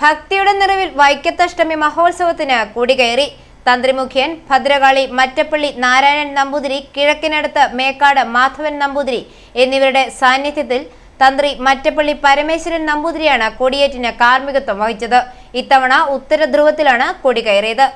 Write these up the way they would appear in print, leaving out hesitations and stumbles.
ഭക്തിയുടെ നിറവിൽ വൈക്കത്തഷ്ടമി മഹോത്സവത്തിന് കൊടികയറി. തന്ത്രിമുഖ്യൻ ഭദ്രകാളി മറ്റപ്പള്ളി നാരായണൻ നമ്പൂതിരി, കിഴക്കിനടുത്ത് മേക്കാട് മാധവൻ നമ്പൂതിരി എന്നിവരുടെ സാന്നിധ്യത്തിൽ തന്ത്രി മറ്റപ്പള്ളി പരമേശ്വരൻ നമ്പൂതിരിയാണ് കൊടിയേറ്റിന് കാർമ്മികത്വം വഹിച്ചത്. ഇത്തവണ ഉത്തരധ്രുവത്തിലാണ് കൊടികയറിയത്.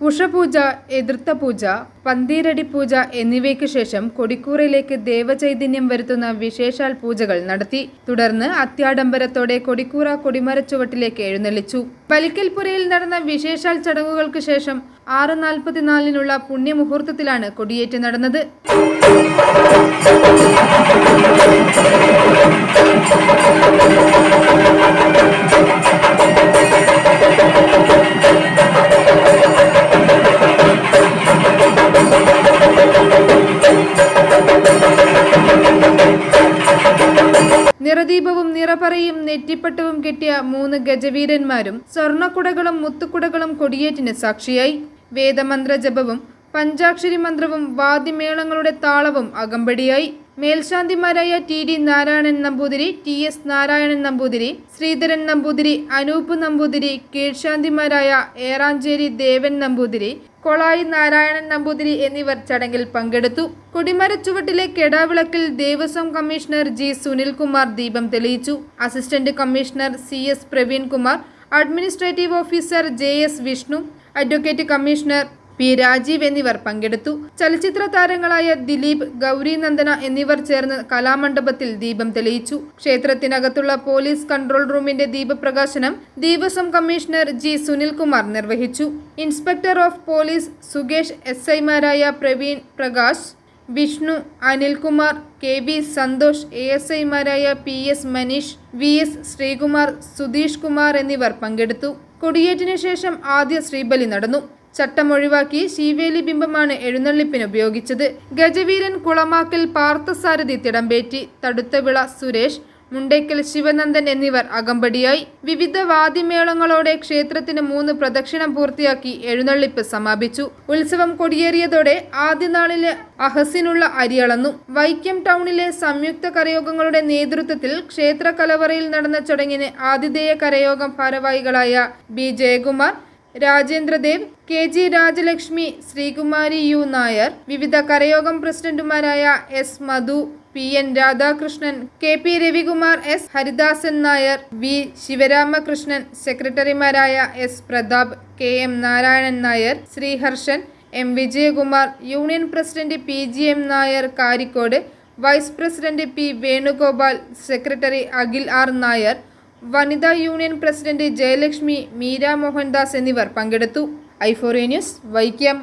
ഉഷപൂജ, എതിർത്തപൂജ, പന്തീരടി പൂജ എന്നിവയ്ക്ക് ശേഷം കൊടിക്കൂറയിലേക്ക് ദേവചൈതന്യം വരുത്തുന്ന വിശേഷാൽ പൂജകൾ നടത്തി. തുടർന്ന് അത്യാഡംബരത്തോടെ കൊടിക്കൂറ കൊടിമരച്ചുവട്ടിലേക്ക് എഴുന്നള്ളിച്ചു. ബലിക്കൽപുരയിൽ നടന്ന വിശേഷാൽ ചടങ്ങുകൾക്ക് ശേഷം 6:44 പുണ്യമുഹൂർത്തത്തിലാണ് കൊടിയേറ്റ് നടന്നത്. നിറദീപവും നിറപറയും നെറ്റിപ്പട്ടവും കെട്ടിയ 3 ഗജവീരന്മാരും സ്വർണ്ണക്കുടകളും മുത്തുക്കുടകളും കൊടിയേറ്റിന് സാക്ഷിയായി. വേദമന്ത്ര ജപവും പഞ്ചാക്ഷരി മന്ത്രവും വാദ്യമേളങ്ങളുടെ താളവും അകമ്പടിയായി. മേൽശാന്തിമാരായ TD നാരായണൻ നമ്പൂതിരി, TS നാരായണൻ നമ്പൂതിരി, ശ്രീധരൻ നമ്പൂതിരി, അനൂപ് നമ്പൂതിരി, കീഴ്ശാന്തിമാരായ ഏറാഞ്ചേരി ദേവൻ നമ്പൂതിരി, കൊളായി നാരായണൻ നമ്പൂതിരി എന്നിവർ ചടങ്ങിൽ പങ്കെടുത്തു. കൊടിമരച്ചുവട്ടിലെ കെടാവിളക്കിൽ ദേവസ്വം കമ്മീഷണർ G സുനിൽകുമാർ ദീപം തെളിയിച്ചു. Assistant commissioner CS Praveenkumar, administrative officer JS Vishnu, advocate commissioner P Rajeev എന്നിവർ പങ്കെടുത്തു. ചലച്ചിത്ര താരങ്ങളായ ദിലീപ്, ഗൗരി നന്ദന എന്നിവർ ചേർന്ന് കലാമണ്ഡപത്തിൽ ദീപം തെളിയിച്ചു. ക്ഷേത്രത്തിനകത്തുള്ള പോലീസ് കൺട്രോൾ റൂമിന്റെ ദീപപ്രകാശനം ദേവസ്വം കമ്മീഷണർ G സുനിൽകുമാർ നിർവഹിച്ചു. Inspector of police Sukesh, SI മാരായ പ്രവീൺ പ്രകാശ്, വിഷ്ണു, അനിൽകുമാർ, KV സന്തോഷ്, ASI മാരായ PS മനീഷ്, VS ശ്രീകുമാർ, സുധീഷ് കുമാർ എന്നിവർ പങ്കെടുത്തു. കൊടിയേറ്റിനു ശേഷം ആദ്യ ശ്രീബലി നടന്നു. ചട്ടമൊഴിവാക്കി ശീവേലി ബിംബമാണ് എഴുന്നള്ളിപ്പിന് ഉപയോഗിച്ചത്. ഗജവീരൻ കുളമാക്കൽ പാർത്ഥസാരഥി തിടമ്പേറ്റി, തടുത്തവിള സുരേഷ്, മുണ്ടയ്ക്കൽ ശിവനന്ദൻ എന്നിവർ അകമ്പടിയായി. വിവിധ വാദ്യമേളങ്ങളോടെ ക്ഷേത്രത്തിന് 3 പ്രദക്ഷിണം പൂർത്തിയാക്കി എഴുന്നള്ളിപ്പ് സമാപിച്ചു. ഉത്സവം കൊടിയേറിയതോടെ ആദ്യ നാളിലെ അഹസിനുള്ള അരിയളന്നു. വൈക്കം ടൗണിലെ സംയുക്ത കരയോഗങ്ങളുടെ നേതൃത്വത്തിൽ ക്ഷേത്ര കലവറയിൽ നടന്ന ചടങ്ങിന് ആതിഥേയ കരയോഗം ഭാരവാഹികളായ B Jayakumar, Rajendradev, KG Rajalakshmi, Sreekumari U Nair, വിവിധ കരയോഗം പ്രസിഡന്റുമാരായ S മധു, PN Radhakrishnan, KP Ravikumar, S Haridasan Nair, V Sivaramakrishnan, സെക്രട്ടറിമാരായ S Prathap, KM Narayanan Nair, Sreeharshan, M Vijayakumar, union president PGM Nair Karikode, vice president P Venugopal, secretary Akhil R Nair, വനിതാ യൂണിയൻ പ്രസിഡന്റ് ജയലക്ഷ്മി, മീര മോഹൻദാസ് എന്നിവർ പങ്കെടുത്തു. i4A news, Vaikom.